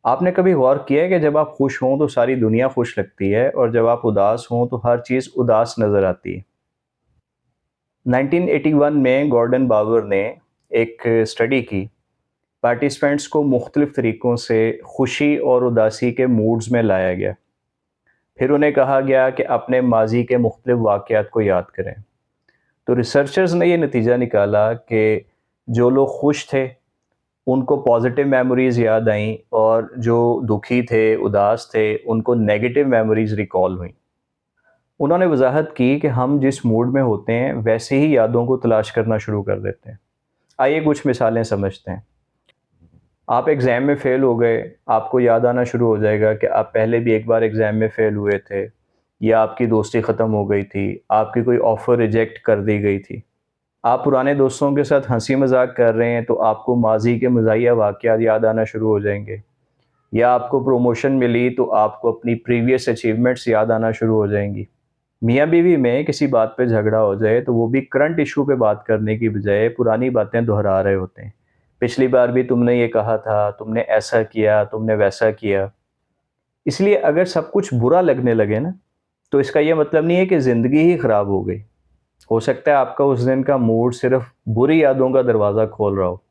आपने कभी गौर किया है कि जब आप खुश हों तो सारी दुनिया खुश लगती है और जब आप उदास हों तो हर चीज़ उदास नज़र आती है। 1981 में गॉर्डन बावर ने एक स्टडी की। पार्टिसिपेंट्स को मुख्तलिफ तरीक़ों से खुशी और उदासी के मूड्स में लाया गया। फिर उन्हें कहा गया कि अपने माज़ी के मुख्तलिफ वाक़यात को याद करें। तो रिसर्चर्स ने ये नतीजा निकाला कि जो लोग खुश थे, उनको पॉज़िटिव मेमोरीज़ याद आईं और जो दुखी थे, उदास थे, उनको नेगेटिव मेमोरीज़ रिकॉल हुईं। उन्होंने वज़ाहत की कि हम जिस मूड में होते हैं, वैसे ही यादों को तलाश करना शुरू कर देते हैं। आइए कुछ मिसालें समझते हैं। आप एग्ज़ाम में फ़ेल हो गए, आपको याद आना शुरू हो जाएगा कि आप पहले भी एक बार एग्ज़ाम में फ़ेल हुए थे, या आपकी दोस्ती ख़त्म हो गई थी, आपकी कोई ऑफ़र रिजेक्ट कर दी गई थी। आप पुराने दोस्तों के साथ हँसी-मज़ाक कर रहे हैं, तो आपको माज़ी के मज़ाहिया वाक़यात याद आना शुरू हो जाएँगे। या आपको प्रमोशन मिली, तो आपको अपनी प्रीवियस अचीवमेंट्स याद आना शुरू हो जाएँगी। मियाँ-बीवी में किसी बात पे झगड़ा हो जाए, तो वो भी करंट इश्यू पे बात करने की बजाय पुरानी बातें दोहरा रहे होते हैं। पिछली बार भी तुमने ये कहा था, तुमने ऐसा किया, तुमने वैसा किया। इसलिए अगर सब कुछ बुरा लगने लगे ना, तो इसका ये मतलब नहीं है कि ज़िंदगी ही खराब हो गई। हो सकता है आपका उस दिन का मूड सिर्फ़ बुरी यादों का दरवाज़ा खोल रहा हो।